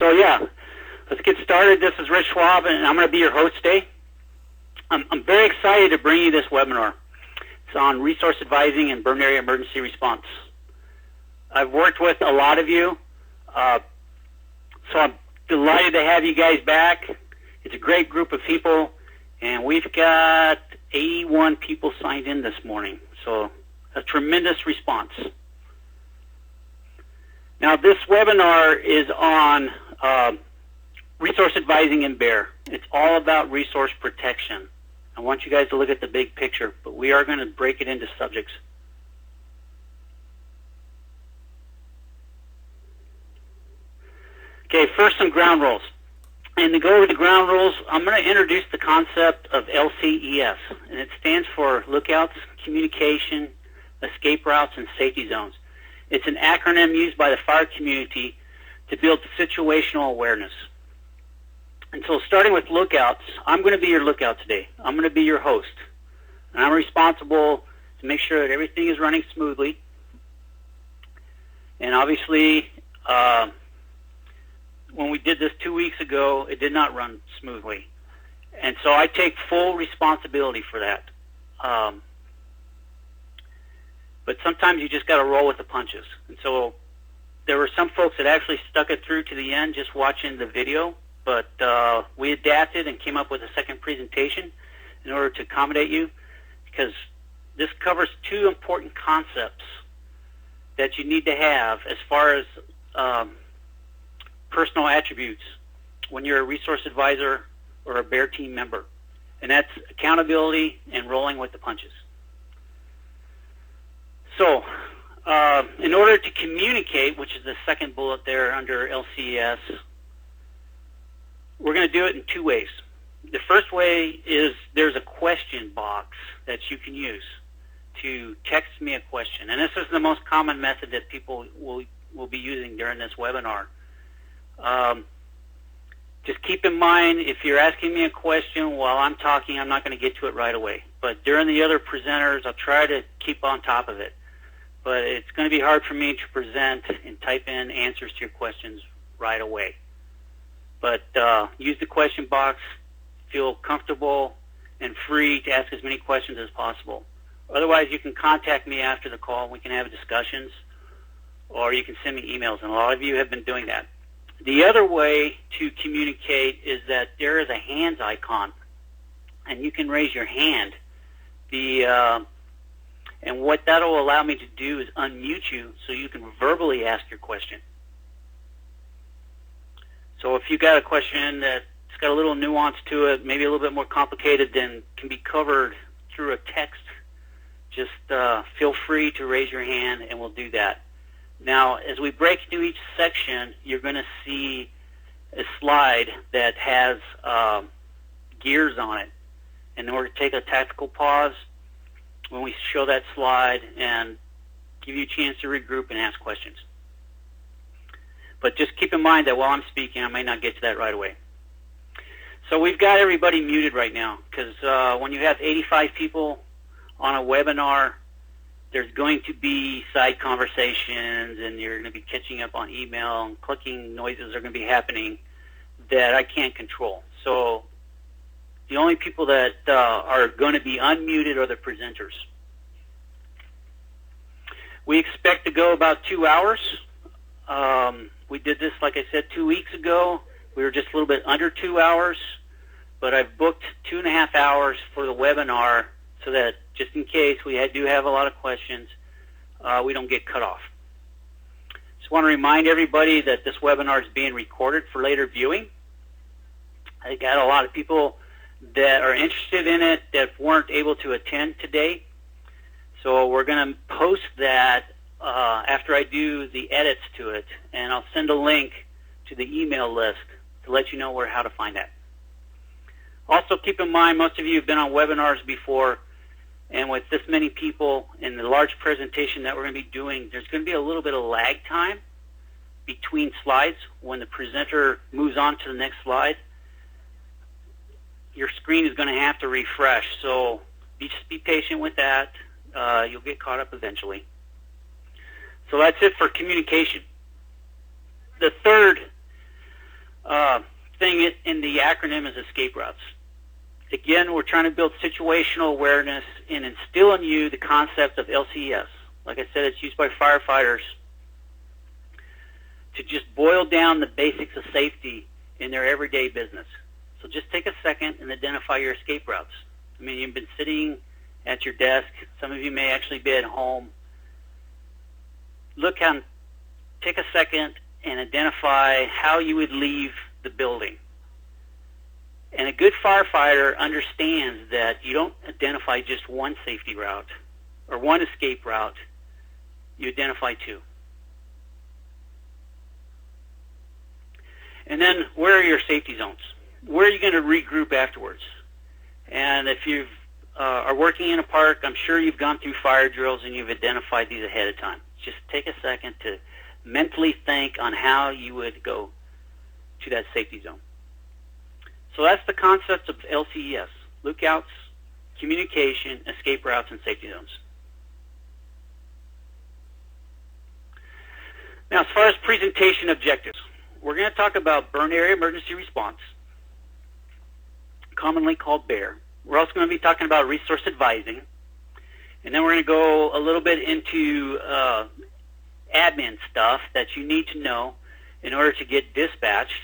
So yeah, let's get started. This is Rich Schwab, and I'm going to be your host today. I'm very excited to bring you this webinar. It's on resource advising and burn area emergency response. I've worked with a lot of you, so I'm delighted to have you guys back. It's a great group of people, and we've got 81 people signed in this morning, so a tremendous response. Now, this webinar is on resource advising in BAER. It's all about resource protection. I want you guys to look at the big picture, but we are going to break it into subjects. Okay, first some ground rules. And to go over the ground rules, I'm going to introduce the concept of LCES, and it stands for Lookouts, Communication, Escape Routes, and Safety Zones. It's an acronym used by the fire community to build situational awareness. And so starting with lookouts, I'm going to be your lookout today. I'm going to be your host. And I'm responsible to make sure that everything is running smoothly. And obviously, when we did this 2 weeks ago, it did not run smoothly. And so I take full responsibility for that. But sometimes you just got to roll with the punches. And so there were some folks that actually stuck it through to the end just watching the video, but we adapted and came up with a second presentation in order to accommodate you, because this covers two important concepts that you need to have as far as personal attributes when you're a resource advisor or a BAER team member, and that's accountability and rolling with the punches. So, in order to communicate, which is the second bullet there under LCES, we're going to do it in two ways. The first way is there's a question box that you can use to text me a question. And this is the most common method that people will be using during this webinar. Just keep in mind, if you're asking me a question while I'm talking, I'm not going to get to it right away. But during the other presenters, I'll try to keep on top of it. But it's going to be hard for me to present and type in answers to your questions right away. But use the question box, feel comfortable and free to ask as many questions as possible. Otherwise, you can contact me after the call. We can have discussions, or you can send me emails, and a lot of you have been doing that. The other way to communicate is that there is a hands icon, and you can raise your hand. And what that will allow me to do is unmute you so you can verbally ask your question. So if you've got a question that's got a little nuance to it, maybe a little bit more complicated than can be covered through a text, just feel free to raise your hand and we'll do that. Now, as we break through each section, you're going to see a slide that has gears on it. And in order to take a tactical pause, when we show that slide and give you a chance to regroup and ask questions. But just keep in mind that while I'm speaking, I may not get to that right away. So we've got everybody muted right now, because when you have 85 people on a webinar, there's going to be side conversations, and you're going to be catching up on email, and clicking noises are going to be happening that I can't control. So the only people that are going to be unmuted are the presenters. We expect to go about 2 hours. We did this, like I said, 2 weeks ago. We were just a little bit under 2 hours, but I've booked 2.5 hours for the webinar so that just in case we do have a lot of questions, we don't get cut off. Just want to remind everybody that this webinar is being recorded for later viewing. I got a lot of people that are interested in it that weren't able to attend today. So we're going to post that after I do the edits to it, and I'll send a link to the email list to let you know how to find that. Also, keep in mind, most of you have been on webinars before, and with this many people and the large presentation that we're going to be doing, there's going to be a little bit of lag time between slides. When the presenter moves on to the next slide, your screen is going to have to refresh. So just be patient with that. You'll get caught up eventually. So that's it for communication. The third thing in the acronym is escape routes. Again, we're trying to build situational awareness and instill in you the concept of LCES. Like I said, it's used by firefighters to just boil down the basics of safety in their everyday business. So just take a second and identify your escape routes. I mean, you've been sitting at your desk. Some of you may actually be at home. Take a second and identify how you would leave the building. And a good firefighter understands that you don't identify just one safety route or one escape route. You identify two. And then where are your safety zones? Where are you going to regroup afterwards? And if you are working in a park, I'm sure you've gone through fire drills and you've identified these ahead of time. Just take a second to mentally think on how you would go to that safety zone. So that's the concept of LCES: lookouts, communication, escape routes, and safety zones. Now, as far as presentation objectives, we're going to talk about burn area emergency response, commonly called BAER. We're also going to be talking about resource advising, and then we're going to go a little bit into admin stuff that you need to know in order to get dispatched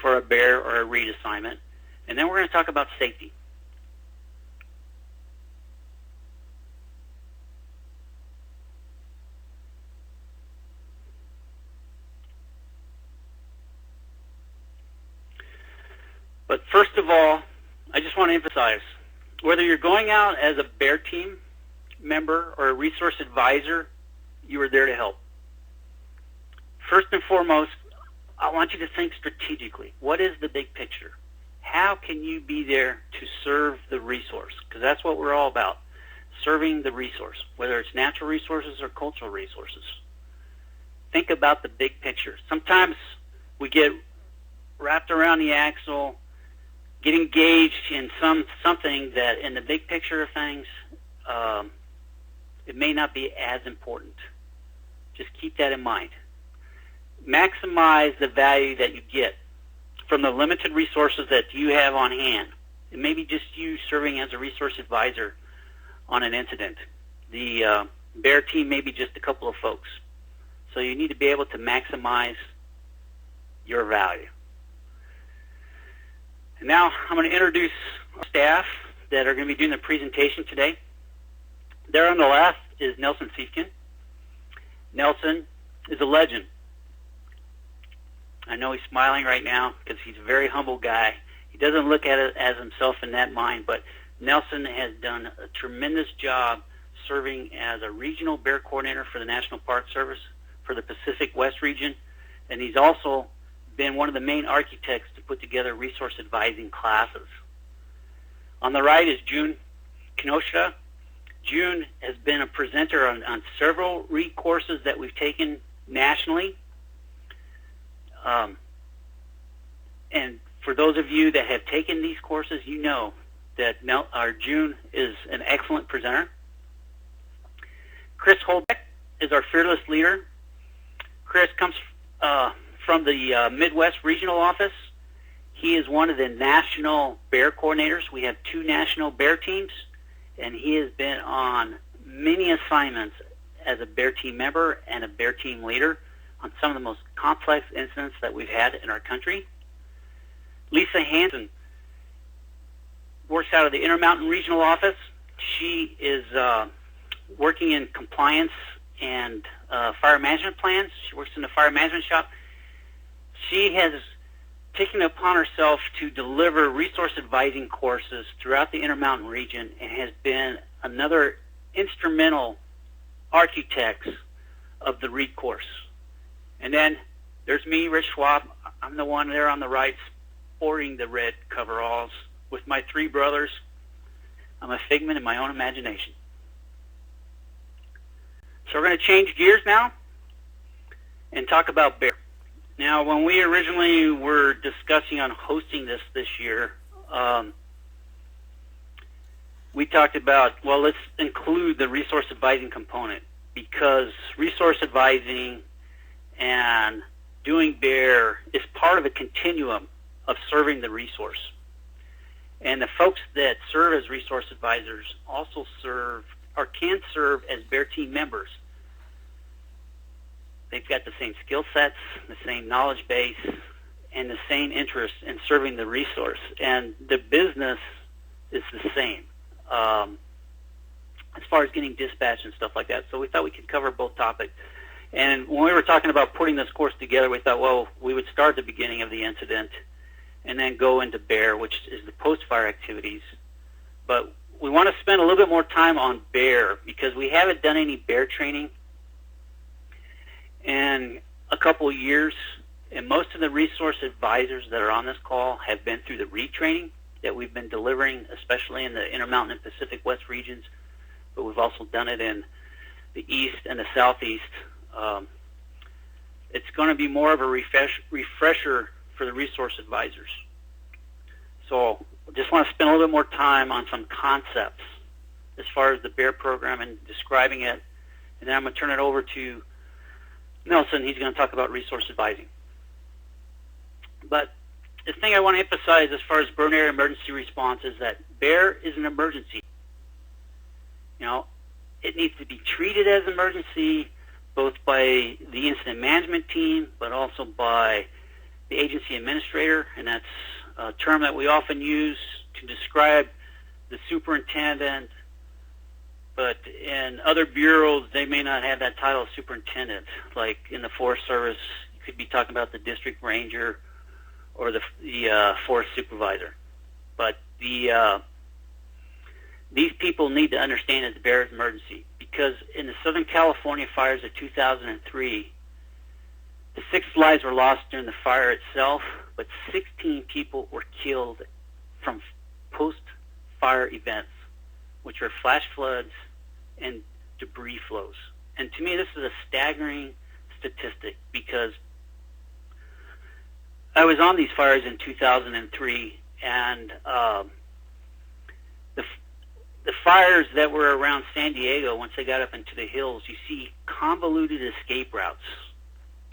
for a BAER or a READ assignment, and then we're going to talk about safety. But first of all, I just want to emphasize, whether you're going out as a BAER team member or a resource advisor, you are there to help. First and foremost, I want you to think strategically. What is the big picture? How can you be there to serve the resource? Because that's what we're all about, serving the resource, whether it's natural resources or cultural resources. Think about the big picture. Sometimes we get wrapped around the axle, get engaged in something that in the big picture of things, it may not be as important. Just keep that in mind. Maximize the value that you get from the limited resources that you have on hand. It may be just you serving as a resource advisor on an incident. The BAER team may be just a couple of folks. So you need to be able to maximize your value. And now I'm going to introduce our staff that are going to be doing the presentation today. There on the left is Nelson Siefkin. Nelson is a legend. I know he's smiling right now because he's a very humble guy. He doesn't look at it as himself in that mind, but Nelson has done a tremendous job serving as a regional BAER coordinator for the National Park Service for the Pacific West region, and he's also been one of the main architects to put together resource advising classes. On the right is June Kenosha. June has been a presenter on several READ courses that we've taken nationally. And for those of you that have taken these courses, you know that our June is an excellent presenter. Chris Holbeck is our fearless leader. Chris comes from the Midwest Regional Office. He is one of the national BAER coordinators. We have 2 national BAER teams, and he has been on many assignments as a BAER team member and a BAER team leader on some of the most complex incidents that we've had in our country. Lisa Hansen works out of the Intermountain Regional Office. She is working in compliance and fire management plans. She works in the fire management shop. She has taken it upon herself to deliver resource advising courses throughout the Intermountain region and has been another instrumental architect of the READ course. And then there's me, Rich Schwab. I'm the one there on the right sporting the red coveralls with my 3 brothers. I'm a figment of my own imagination. So we're going to change gears now and talk about BAER. Now, when we originally were discussing on hosting this year, we talked about, well, let's include the resource advising component, because resource advising and doing BAER is part of a continuum of serving the resource. And the folks that serve as resource advisors also serve or can serve as BAER team members. They've got the same skill sets, the same knowledge base, and the same interest in serving the resource. And the business is the same as far as getting dispatch and stuff like that. So we thought we could cover both topics. And when we were talking about putting this course together, we thought, well, we would start at the beginning of the incident and then go into BAER, which is the post-fire activities. But we want to spend a little bit more time on BAER because we haven't done any BAER training in a couple of years. And most of the resource advisors that are on this call have been through the retraining that we've been delivering, especially in the Intermountain and Pacific West regions. But we've also done it in the East and the Southeast. It's going to be more of a refresher for the resource advisors. So I just want to spend a little bit more time on some concepts as far as the BAER program and describing it. And then I'm going to turn it over to Nelson. He's going to talk about resource advising. But the thing I want to emphasize as far as burn area emergency response is that BAER is an emergency. You know, it needs to be treated as an emergency both by the incident management team, but also by the agency administrator, and that's a term that we often use to describe the superintendent, but in other bureaus, they may not have that title of superintendent. Like in the Forest Service, you could be talking about the district ranger or the forest supervisor. But these people need to understand that the BAER is an emergency, because in the Southern California fires of 2003, 6 lives were lost during the fire itself, but 16 people were killed from post-fire events, which are flash floods and debris flows. And to me, this is a staggering statistic, because I was on these fires in 2003, and the fires that were around San Diego, once they got up into the hills, you see convoluted escape routes.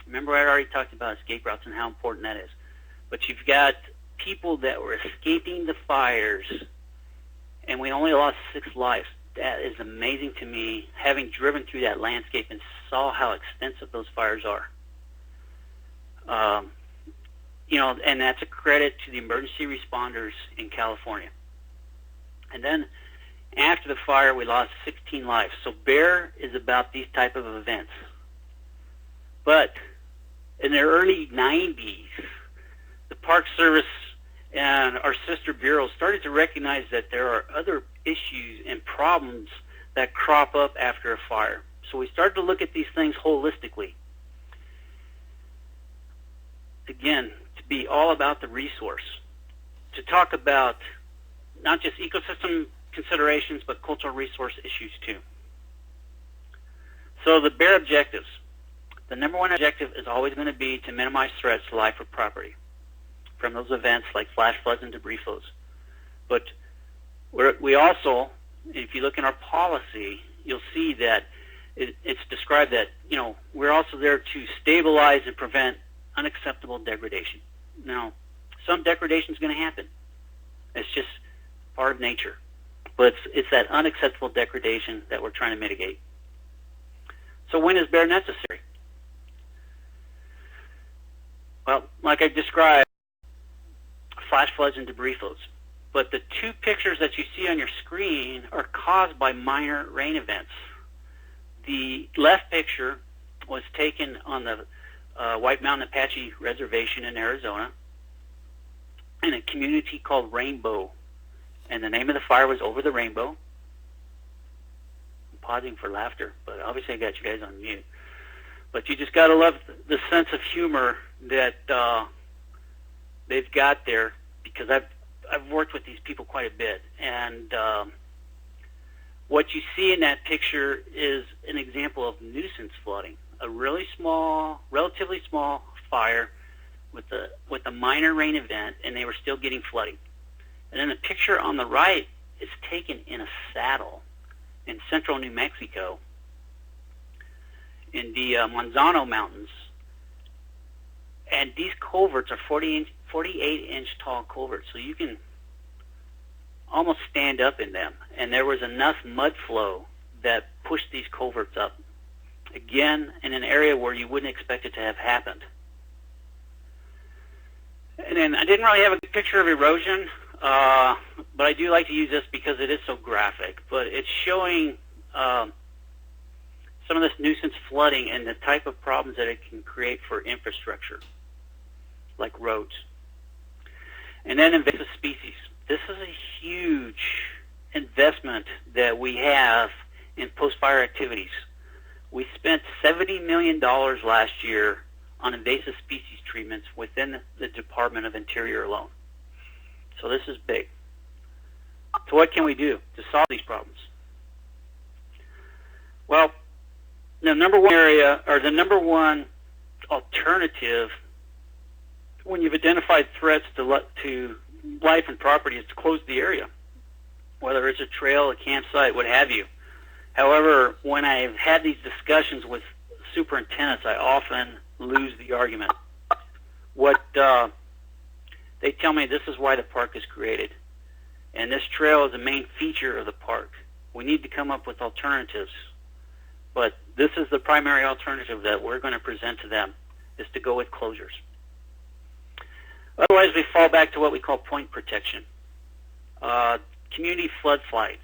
Remember, I already talked about escape routes and how important that is. But you've got people that were escaping the fires, and we only lost 6 lives. That is amazing to me, having driven through that landscape and saw how extensive those fires are. You know, and that's a credit to the emergency responders in California. And then after the fire, we lost 16 lives. So BAER is about these type of events. But in the early 90s, the Park Service and our sister bureaus started to recognize that there are other issues and problems that crop up after a fire. So we started to look at these things holistically. Again, to be all about the resource, to talk about not just ecosystem considerations, but cultural resource issues too. So the BAER objectives. The number one objective is always going to be to minimize threats to life or property from those events like flash floods and debris flows. But we also, if you look in our policy, you'll see that it's described that, you know, we're also there to stabilize and prevent unacceptable degradation. Now, some degradation is going to happen. It's just part of nature. But it's that unacceptable degradation that we're trying to mitigate. So when is BAER necessary? Well, like I described, flash floods and debris flows. But the 2 pictures that you see on your screen are caused by minor rain events. The left picture was taken on the White Mountain Apache Reservation in Arizona in a community called Rainbow. And the name of the fire was Over the Rainbow. I'm pausing for laughter, but obviously I got you guys on mute. But you just got to love the sense of humor that they've got there, because I've worked with these people quite a bit. And what you see in that picture is an example of nuisance flooding, a really small, relatively small fire with a minor rain event, and they were still getting flooding. And then the picture on the right is taken in a saddle in central New Mexico in the Manzano Mountains. And these culverts are 48-inch tall culverts, so you can almost stand up in them. And there was enough mud flow that pushed these culverts up, again, in an area where you wouldn't expect it to have happened. And then I didn't really have a picture of erosion, but I do like to use this because it is so graphic. But it's showing some of this nuisance flooding and the type of problems that it can create for infrastructure, like roads. And then invasive species. This is a huge investment that we have in post-fire activities. We spent $70 million last year on invasive species treatments within the Department of Interior alone. So this is big. So what can we do to solve these problems? Well, the number one area, or the number one alternative when you've identified threats to life and property is to close the area, whether it's a trail, a campsite, what have you. However, when I've had these discussions with superintendents, I often lose the argument. They tell me this is why the park is created, and this trail is a main feature of the park. We need to come up with alternatives, but this is the primary alternative that we're going to present to them, is to go with closures. Otherwise, we fall back to what we call point protection, community flood fights,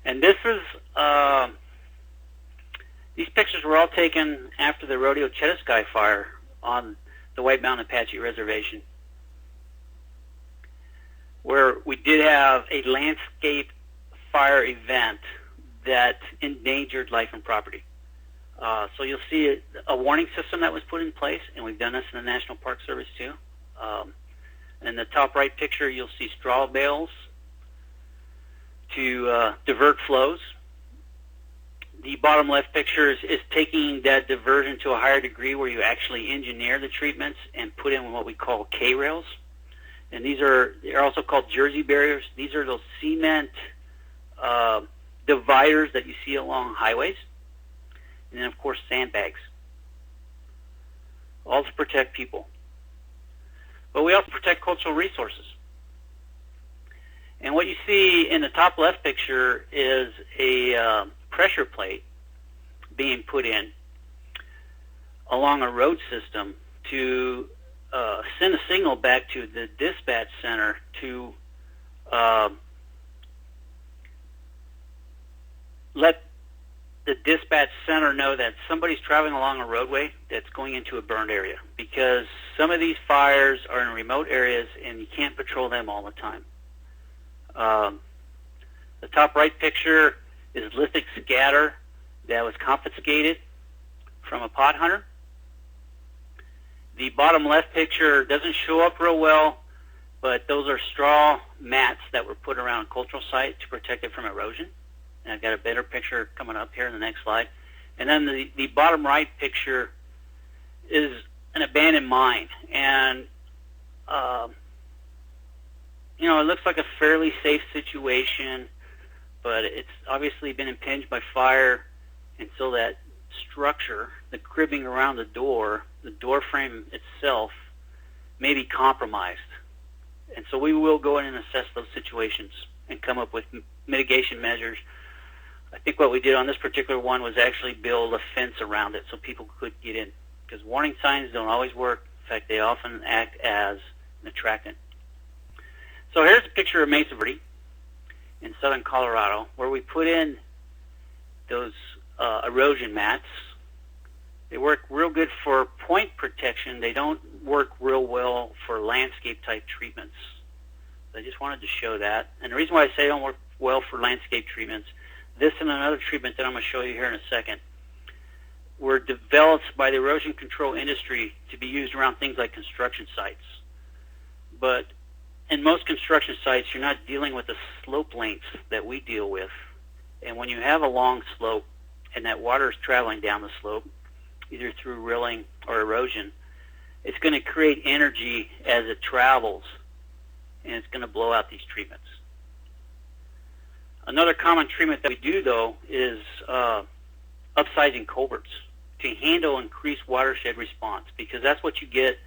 and this is these pictures were all taken after the Rodeo Chetasky fire on the White Mountain Apache Reservation, where we did have a landscape fire event that endangered life and property. So you'll see a warning system that was put in place, and we've done this in the National Park Service too. In the top right picture, you'll see straw bales to divert flows. The bottom left picture is taking that diversion to a higher degree, where you actually engineer the treatments and put in what we call K-rails. And they're also called Jersey barriers. These are those cement dividers that you see along highways. And then, of course, sandbags, all to protect people. But we also protect cultural resources. And what you see in the top left picture is a pressure plate being put in along a road system to send a signal back to the dispatch center to let the dispatch center know that somebody's traveling along a roadway that's going into a burned area, because some of these fires are in remote areas and you can't patrol them all the time. The top right picture is lithic scatter that was confiscated from a pot hunter. The bottom left picture doesn't show up real well, but those are straw mats that were put around a cultural site to protect it from erosion. And I've got a better picture coming up here in the next slide. And then the bottom right picture is an abandoned mine. And, it looks like a fairly safe situation, but it's obviously been impinged by fire. And so that structure, the cribbing around the door frame itself, may be compromised. And so we will go in and assess those situations and come up with mitigation measures. I think what we did on this particular one was actually build a fence around it so people could get in, because warning signs don't always work. In fact, they often act as an attractant. So here's a picture of Mesa Verde in southern Colorado, where we put in those erosion mats. They work real good for point protection. They don't work real well for landscape type treatments. So I just wanted to show that. And the reason why I say they don't work well for landscape treatments, this and another treatment that I'm going to show you here in a second, were developed by the erosion control industry to be used around things like construction sites. But in most construction sites, you're not dealing with the slope lengths that we deal with. And when you have a long slope and that water is traveling down the slope, either through rilling or erosion, it's going to create energy as it travels, and it's going to blow out these treatments. Another common treatment that we do, though, is upsizing culverts to handle increased watershed response, because that's what you get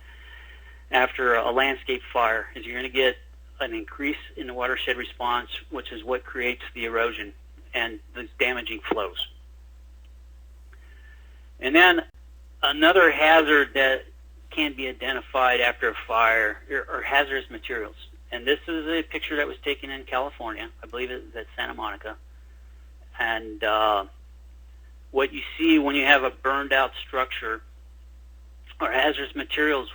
after a landscape fire is you're going to get an increase in the watershed response, which is what creates the erosion and the damaging flows. And then another hazard that can be identified after a fire are hazardous materials. And this is a picture that was taken in California. I believe it's at Santa Monica. And what you see when you have a burned out structure are hazardous materials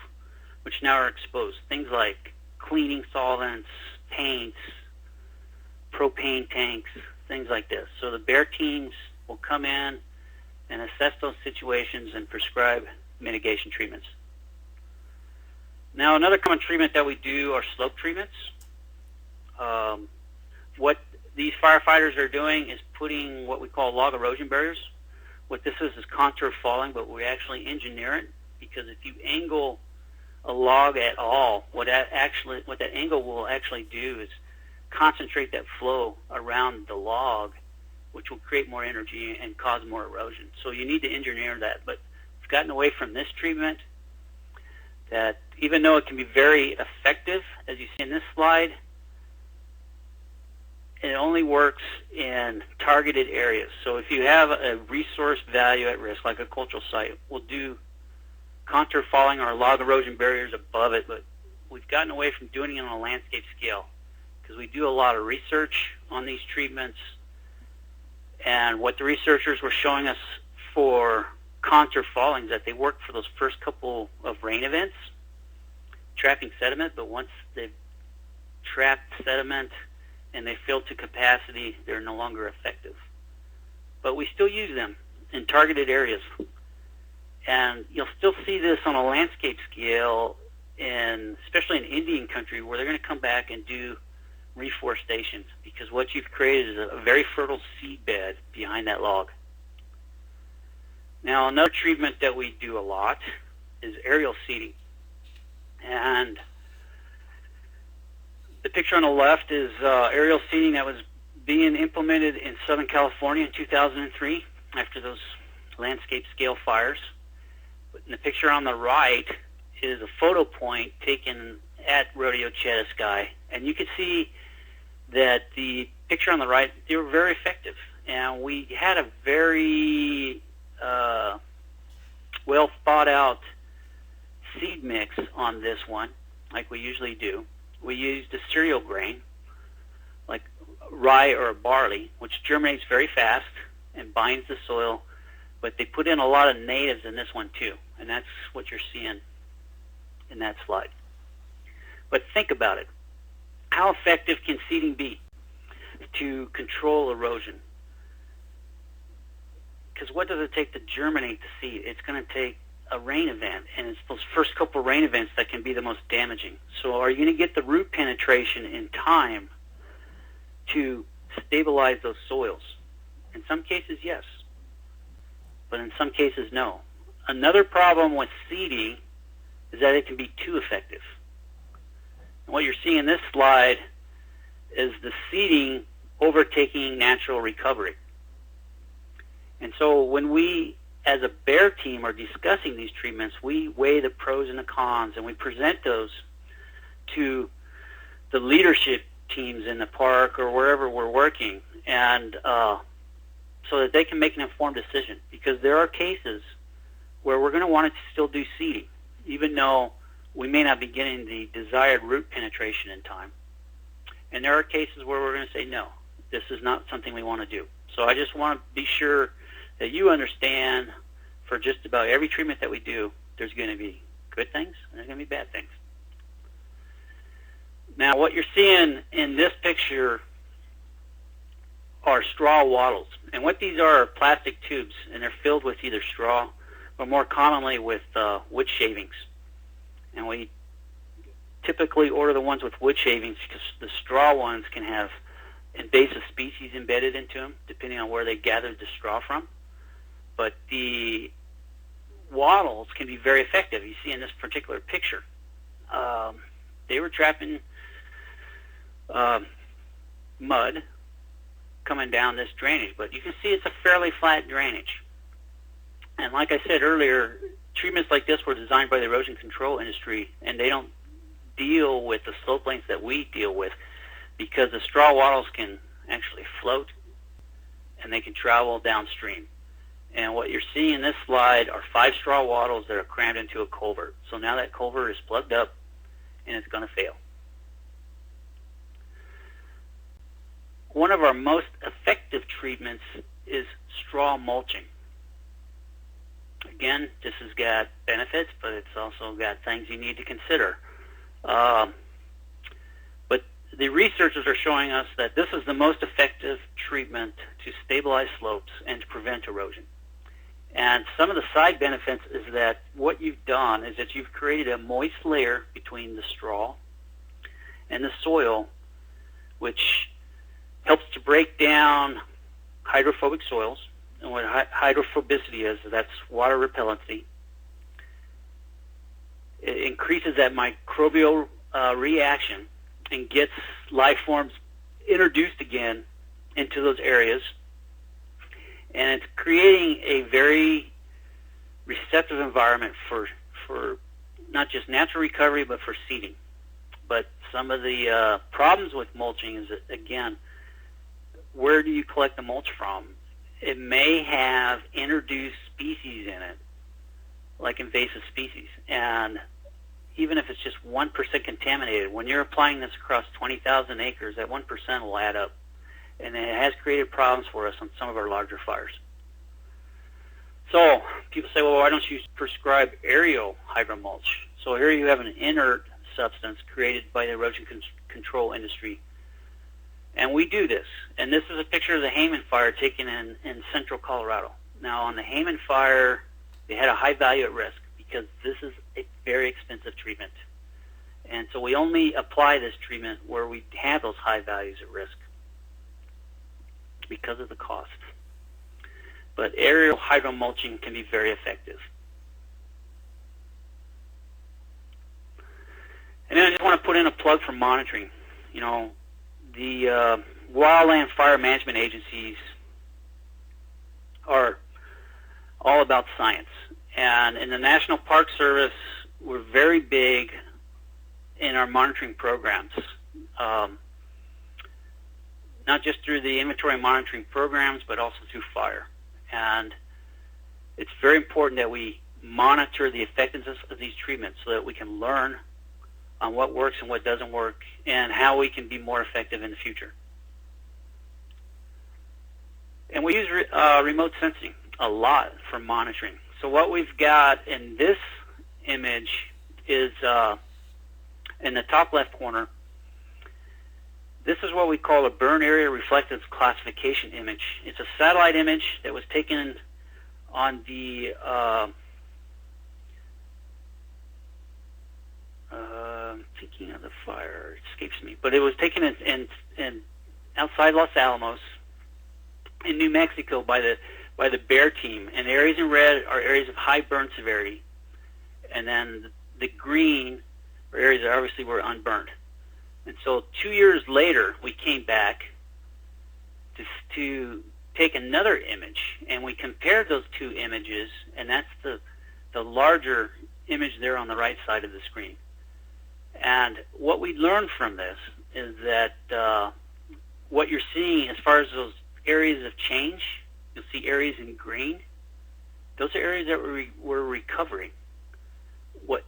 which now are exposed. Things like cleaning solvents, paints, propane tanks, things like this. So the BAER teams will come in and assess those situations and prescribe mitigation treatments. Now, another common treatment that we do are slope treatments. What these firefighters are doing is putting what we call log erosion barriers. What this is contour falling, but we actually engineer it, because if you angle a log at all, what that angle will actually do is concentrate that flow around the log, which will create more energy and cause more erosion. So you need to engineer that. But we've gotten away from this treatment, that even though it can be very effective, as you see in this slide, it only works in targeted areas. So if you have a resource value at risk, like a cultural site, we'll do contour falling or log erosion barriers above it, but we've gotten away from doing it on a landscape scale because we do a lot of research on these treatments. And what the researchers were showing us for contour falling is that they work for those first couple of rain events, trapping sediment, but once they've trapped sediment and they fill to capacity, they're no longer effective. But we still use them in targeted areas. And you'll still see this on a landscape scale, especially in Indian country, where they're going to come back and do reforestation, because what you've created is a very fertile seed bed behind that log. Now, another treatment that we do a lot is aerial seeding. And the picture on the left is aerial seeding that was being implemented in Southern California in 2003 after those landscape scale fires. But in the picture on the right is a photo point taken at Rodeo Sky, and you can see that the picture on the right, they were very effective. And we had a very well thought out seed mix on this one, like we usually do. We used a cereal grain, like rye or barley, which germinates very fast and binds the soil, but they put in a lot of natives in this one too, and that's what you're seeing in that slide. But think about it. How effective can seeding be to control erosion? Because what does it take to germinate the seed? It's going to take a rain event, and it's those first couple rain events that can be the most damaging. So are you going to get the root penetration in time to stabilize those soils? In some cases, yes, but in some cases, no. Another problem with seeding is that it can be too effective. And what you're seeing in this slide is the seeding overtaking natural recovery. And so when we, as a BAER team, are discussing these treatments, we weigh the pros and the cons, and we present those to the leadership teams in the park or wherever we're working, and so that they can make an informed decision. Because there are cases where we're going to want to still do seeding, even though we may not be getting the desired root penetration in time. And there are cases where we're going to say, no, this is not something we want to do. So I just want to be sure that you understand, for just about every treatment that we do, there's going to be good things and there's going to be bad things. Now, what you're seeing in this picture are straw wattles. And what these are plastic tubes, and they're filled with either straw or more commonly with wood shavings. And we typically order the ones with wood shavings because the straw ones can have invasive species embedded into them, depending on where they gathered the straw from. But the wattles can be very effective. You see in this particular picture, they were trapping mud coming down this drainage, but you can see it's a fairly flat drainage. And like I said earlier, treatments like this were designed by the erosion control industry, and they don't deal with the slope lengths that we deal with, because the straw wattles can actually float and they can travel downstream. And what you're seeing in this slide are 5 straw wattles that are crammed into a culvert. So now that culvert is plugged up and it's going to fail. One of our most effective treatments is straw mulching. Again, this has got benefits, but it's also got things you need to consider. But the researchers are showing us that this is the most effective treatment to stabilize slopes and to prevent erosion. And some of the side benefits is that what you've done is that you've created a moist layer between the straw and the soil, which helps to break down hydrophobic soils. And what hydrophobicity is, that's water repellency. It increases that microbial reaction and gets life forms introduced again into those areas. And it's creating a very receptive environment for not just natural recovery, but for seeding. But some of the problems with mulching is that, again, where do you collect the mulch from? It may have introduced species in it, like invasive species. And even if it's just 1% contaminated, when you're applying this across 20,000 acres, that 1% will add up. And it has created problems for us on some of our larger fires. So people say, well, why don't you prescribe aerial hydromulch? So here you have an inert substance created by the erosion control industry. And we do this. And this is a picture of the Hayman fire taken in central Colorado. Now, on the Hayman fire, they had a high value at risk because this is a very expensive treatment. And so we only apply this treatment where we have those high values at risk because of the cost. But aerial hydromulching can be very effective. And then I just want to put in a plug for monitoring. You know, the wildland fire management agencies are all about science. And in the National Park Service, we're very big in our monitoring programs. Not just through the inventory monitoring programs, but also through fire. And it's very important that we monitor the effectiveness of these treatments so that we can learn on what works and what doesn't work and how we can be more effective in the future. And we use remote sensing a lot for monitoring. So what we've got in this image is in the top left corner. This is what we call a burn area reflectance classification image. It's a satellite image that was taken on the thinking of the fire, it escapes me, but it was taken in outside Los Alamos in New Mexico by the BAER team. And the areas in red are areas of high burn severity, and then the green are areas that obviously were unburned. And so 2 years later, we came back to take another image, and we compared those two images, and that's the larger image there on the right side of the screen. And what we learned from this is that what you're seeing as far as those areas of change, you'll see areas in green. Those are areas that were recovering. What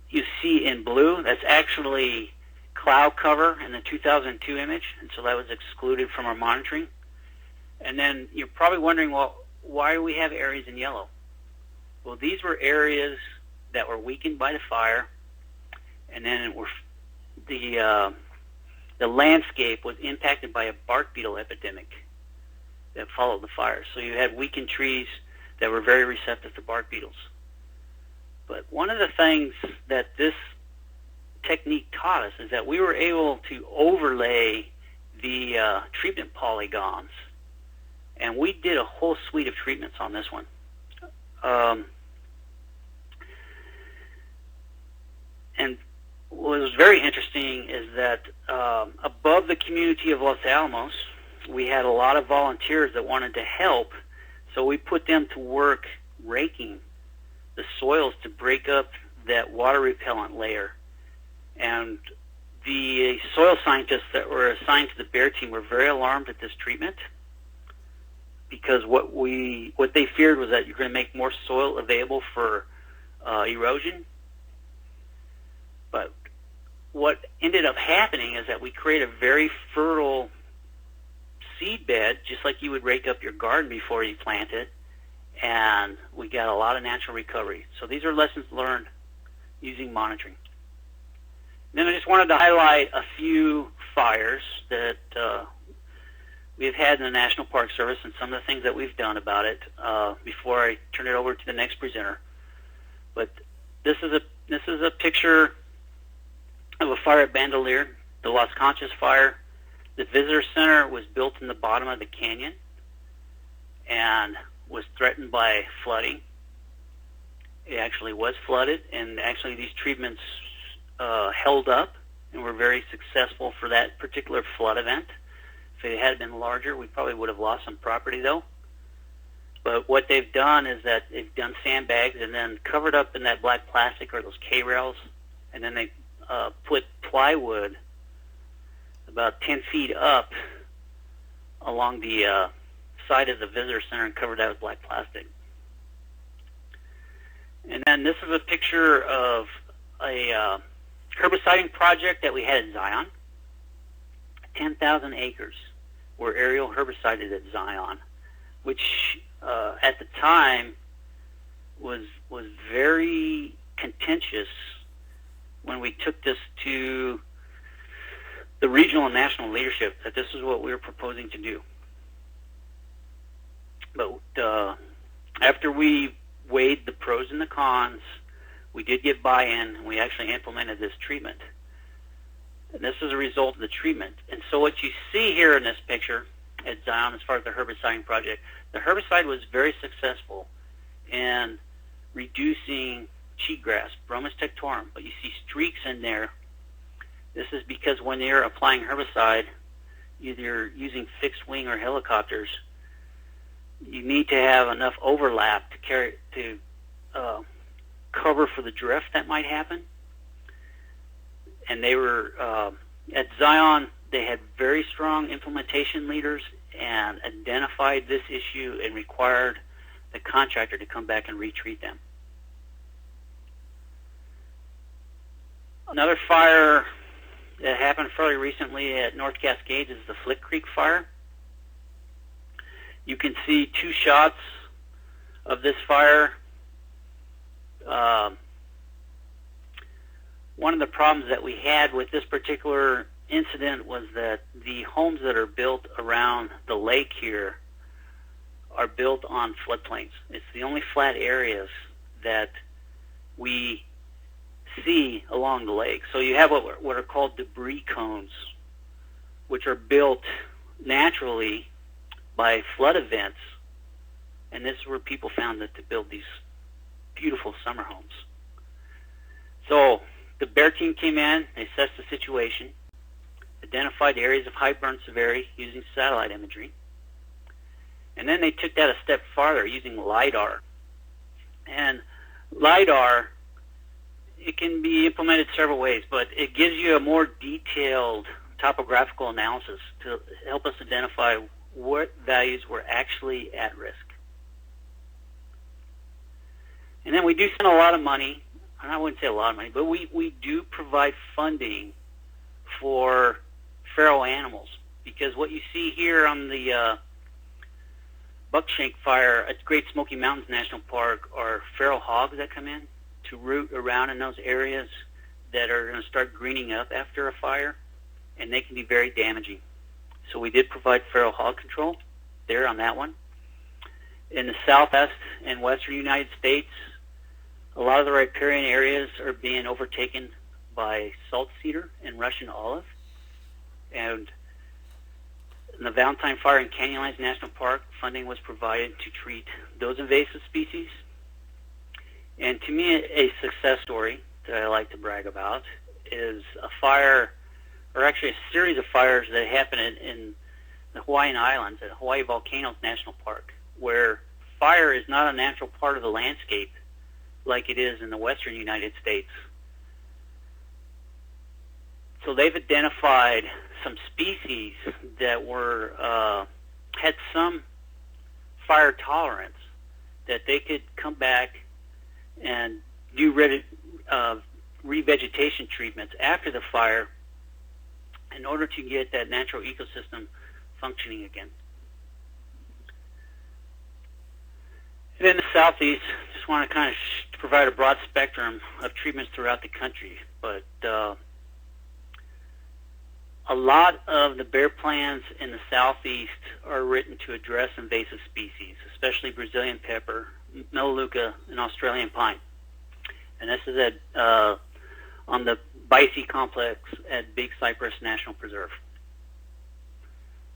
you see in blue, that's actually cloud cover in the 2002 image, and so that was excluded from our monitoring. And then you're probably wondering, well, why do we have areas in yellow? Well, these were areas that were weakened by the fire, and then the landscape was impacted by a bark beetle epidemic that followed the fire. So you had weakened trees that were very receptive to bark beetles. But one of the things that this technique taught us is that we were able to overlay the treatment polygons, and we did a whole suite of treatments on this one. And what was very interesting is that above the community of Los Alamos, we had a lot of volunteers that wanted to help, so we put them to work raking the soils to break up that water repellent layer. And the soil scientists that were assigned to the BAER team were very alarmed at this treatment, because what they feared was that you're going to make more soil available for erosion. But what ended up happening is that we create a very fertile seed bed, just like you would rake up your garden before you plant it, and we got a lot of natural recovery. So these are lessons learned using monitoring. Then I just wanted to highlight a few fires that we've had in the National Park Service and some of the things that we've done about it before I turn it over to the next presenter. But this is a picture of a fire at Bandelier, the Las Conchas fire. The visitor center was built in the bottom of the canyon and was threatened by flooding. It actually was flooded, and actually these treatments held up and were very successful for that particular flood event. If it had been larger, we probably would have lost some property though. But what they've done is that they've done sandbags and then covered up in that black plastic or those K-rails, and then they put plywood about 10 feet up along the side of the visitor center and covered that with black plastic. And then this is a picture of a herbiciding project that we had at Zion. 10,000 acres were aerial herbicided at Zion, which at the time was very contentious when we took this to the regional and national leadership, that this is what we were proposing to do. But after we weighed the pros and the cons, we did get buy-in, and we actually implemented this treatment. And this is a result of the treatment. And so what you see here in this picture at Zion as far as the herbiciding project, the herbicide was very successful in reducing cheatgrass, Bromus tectorum, but you see streaks in there. This is because when you're applying herbicide, either using fixed wing or helicopters, you need to have enough overlap to cover for the drift that might happen. And they were at Zion, they had very strong implementation leaders and identified this issue and required the contractor to come back and retreat them. Another fire that happened fairly recently at North Cascades is the Flick Creek fire. You can see two shots of this fire. One of the problems that we had with this particular incident was that the homes that are built around the lake here are built on floodplains. It's the only flat areas that we see along the lake. So you have what are called debris cones, which are built naturally by flood events, and this is where people found that to build these beautiful summer homes. So the BAER team came in, they assessed the situation, identified areas of high burn severity using satellite imagery, and then they took that a step farther using LIDAR. And LIDAR, it can be implemented several ways, but it gives you a more detailed topographical analysis to help us identify what values were actually at risk. And then we do spend a lot of money, and I wouldn't say a lot of money, but we do provide funding for feral animals, because what you see here on the buckshank fire at Great Smoky Mountains National Park are feral hogs that come in to root around in those areas that are going to start greening up after a fire, and they can be very damaging. So we did provide feral hog control there on that one. In the southwest and western United States, a lot of the riparian areas are being overtaken by salt cedar and Russian olive. And in the Valentine Fire in Canyonlands National Park, funding was provided to treat those invasive species. And to me, a success story that I like to brag about is a fire, or actually a series of fires that happened in the Hawaiian Islands at Hawaii Volcanoes National Park, where fire is not a natural part of the landscape, like it is in the western United States. So they've identified some species that were had some fire tolerance, that they could come back and do revegetation treatments after the fire in order to get that natural ecosystem functioning again. And in the southeast, just want to kind of provide a broad spectrum of treatments throughout the country, but a lot of the BAER plans in the southeast are written to address invasive species, especially Brazilian pepper, melaleuca, and Australian pine. And this is at on the Bicey complex at Big Cypress National Preserve.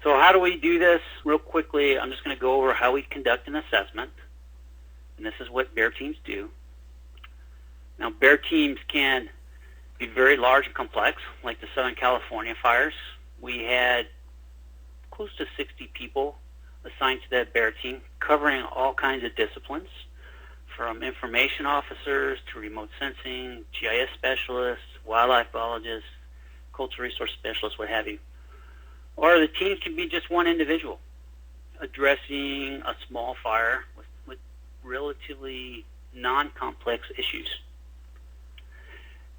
So how do we do this? Real quickly, I'm just going to go over how we conduct an assessment. And this is what BAER teams do. Now, BAER teams can be very large and complex, like the Southern California fires. We had close to 60 people assigned to that BAER team, covering all kinds of disciplines, from information officers to remote sensing, GIS specialists, wildlife biologists, cultural resource specialists, what have you. Or the team can be just one individual addressing a small fire with relatively non-complex issues.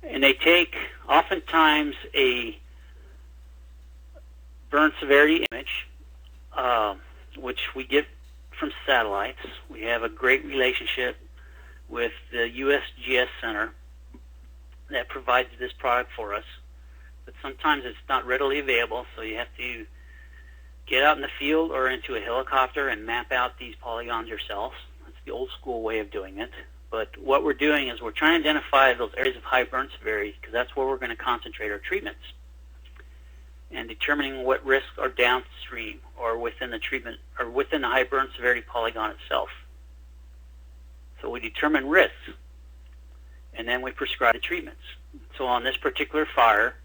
And they take, oftentimes, a burn severity image, which we get from satellites. We have a great relationship with the USGS Center that provides this product for us. But sometimes it's not readily available, so you have to get out in the field or into a helicopter and map out these polygons yourselves. That's the old school way of doing it. But what we're doing is we're trying to identify those areas of high burn severity, because that's where we're going to concentrate our treatments, and determining what risks are downstream or within the treatment or within the high burn severity polygon itself. So we determine risks, and then we prescribe the treatments. So on this particular fire,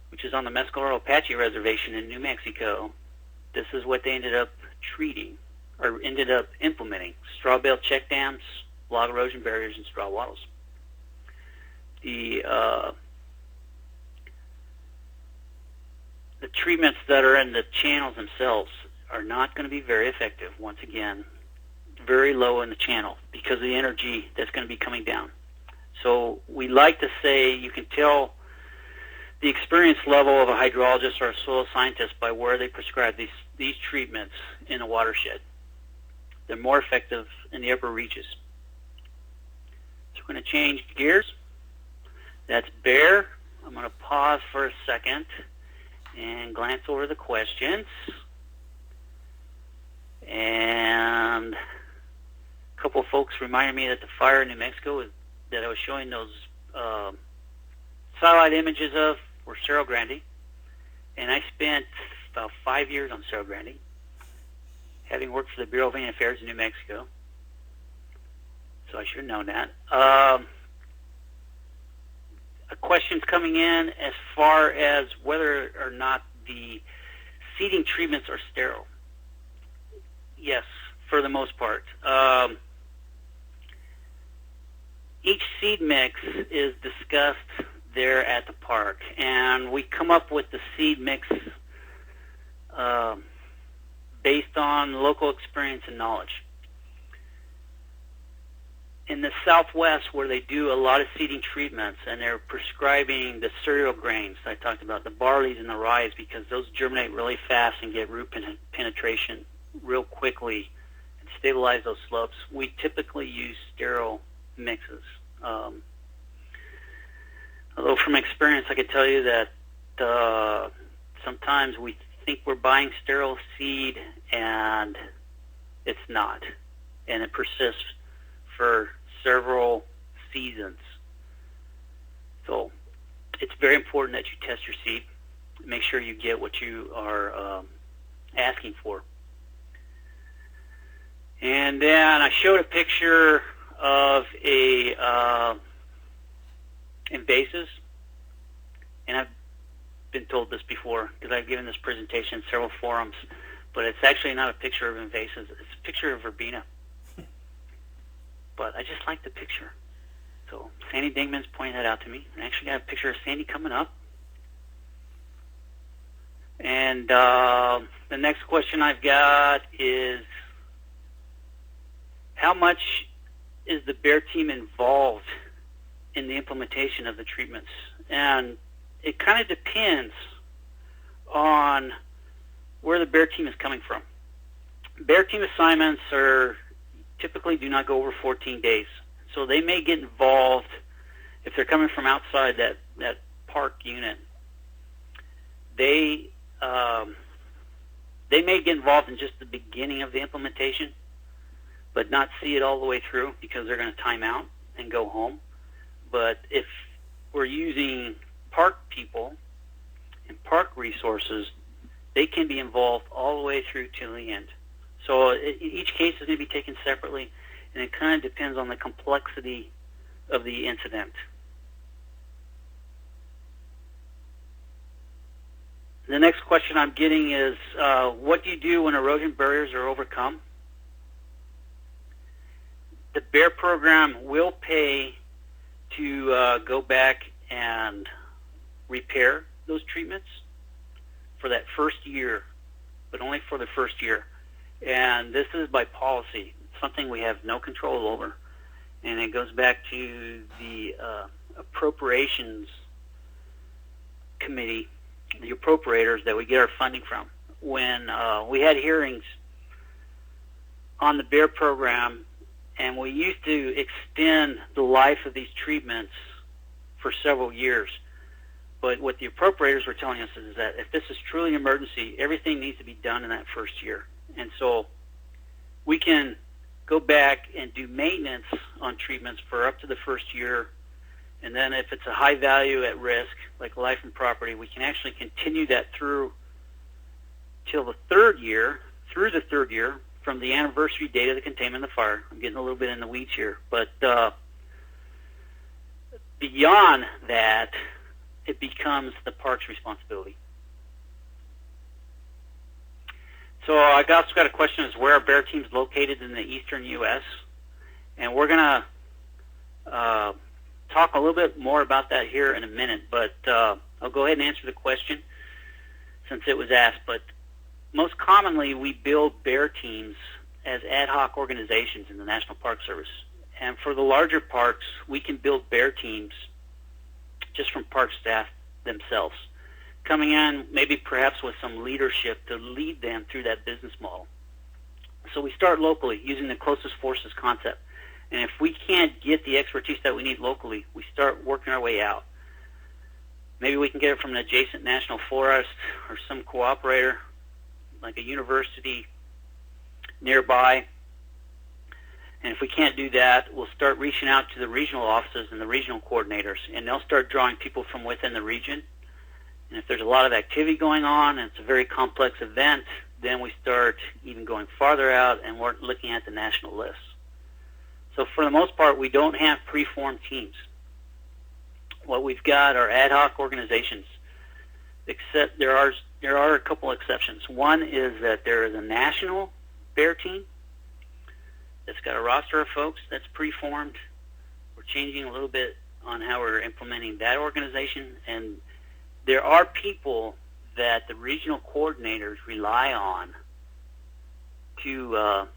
which is on the Mescalero Apache Reservation in New Mexico, this is what they ended up treating, or ended up implementing: straw bale check dams, log erosion barriers, and straw wattles. The treatments that are in the channels themselves are not going to be very effective. Once again, very low in the channel because of the energy that's going to be coming down. So we like to say you can tell the experience level of a hydrologist or a soil scientist by where they prescribe these treatments in a watershed. They're more effective in the upper reaches. So we're going to change gears. That's BAER. I'm going to pause for a second and glance over the questions. And a couple of folks reminded me that the fire in New Mexico that I was showing those satellite images of were Cerro Grande. And I spent about 5 years on Cerro Grande, having worked for the Bureau of Indian Affairs in New Mexico. So I should have known that. Questions coming in as far as whether or not the seeding treatments are sterile. Yes, for the most part. Each seed mix is discussed there at the park, and we come up with the seed mix based on local experience and knowledge. In the Southwest, where they do a lot of seeding treatments, and they're prescribing the cereal grains I talked about, the barleys and the rye, because those germinate really fast and get root penetration real quickly and stabilize those slopes, we typically use sterile mixes. Although from experience, I could tell you that sometimes we think we're buying sterile seed, and it's not, and it persists for several seasons. So it's very important that you test your seed, make sure you get what you are asking for. And then I showed a picture of a invasives, and I've been told this before because I've given this presentation in several forums, but it's actually not a picture of invasives, it's a picture of verbena. but I just like the picture. So Sandy Dingman's pointing that out to me. I actually got a picture of Sandy coming up. And the next question I've got is, how much is the BAER team involved in the implementation of the treatments? And it kind of depends on where the BAER team is coming from. BAER team assignments typically do not go over 14 days. So they may get involved if they're coming from outside that park unit. They may get involved in just the beginning of the implementation, but not see it all the way through because they're going to time out and go home. But if we're using park people and park resources, they can be involved all the way through to the end. So each case is going to be taken separately, and it kind of depends on the complexity of the incident. The next question I'm getting is, what do you do when erosion barriers are overcome? The BAER program will pay to go back and repair those treatments for that first year, but only for the first year. And this is by policy, something we have no control over. And it goes back to the appropriations committee, the appropriators that we get our funding from. When we had hearings on the BAER program, and we used to extend the life of these treatments for several years. But what the appropriators were telling us is that if this is truly an emergency, everything needs to be done in that first year. And so we can go back and do maintenance on treatments for up to the first year. And then if it's a high value at risk, like life and property, we can actually continue that through till the third year, from the anniversary date of the containment of the fire. I'm getting a little bit in the weeds here. But beyond that, it becomes the park's responsibility. So I also got a question is where are BAER teams located in the eastern U.S.? And we're going to talk a little bit more about that here in a minute, but I'll go ahead and answer the question since it was asked. But most commonly, we build BAER teams as ad hoc organizations in the National Park Service. And for the larger parks, we can build BAER teams just from park staff themselves, coming in maybe perhaps with some leadership to lead them through that business model. So we start locally using the closest forces concept. And if we can't get the expertise that we need locally, we start working our way out. Maybe we can get it from an adjacent national forest or some cooperator, like a university nearby. And if we can't do that, we'll start reaching out to the regional offices and the regional coordinators, and they'll start drawing people from within the region. And if there's a lot of activity going on and it's a very complex event, then we start even going farther out and we're looking at the national lists. So for the most part, we don't have preformed teams. What we've got are ad hoc organizations, except there are a couple exceptions. One is that there is a national BAER team that's got a roster of folks that's preformed. We're changing a little bit on how we're implementing that organization, and there are people that the regional coordinators rely on to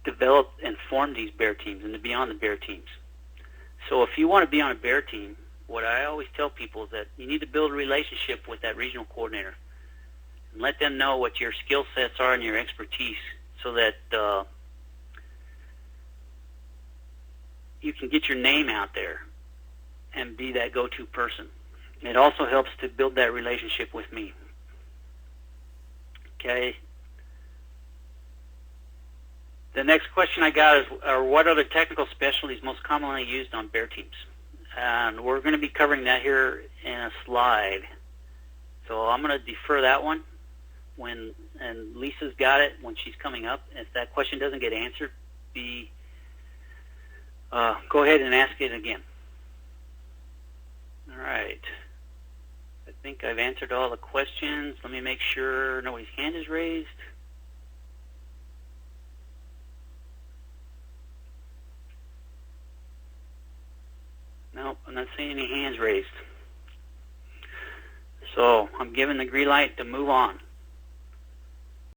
develop and form these BAER teams and to be on the BAER teams. So if you want to be on a BAER team, what I always tell people is that you need to build a relationship with that regional coordinator and let them know what your skill sets are and your expertise so that you can get your name out there and be that go-to person. It also helps to build that relationship with me. Okay. The next question I got is, what other technical specialties most commonly used on BAER teams? And we're going to be covering that here in a slide. So I'm going to defer that one and Lisa's got it when she's coming up. If that question doesn't get answered, go ahead and ask it again. All right. I think I've answered all the questions. Let me make sure nobody's hand is raised. see any hands raised. So I'm giving the green light to move on.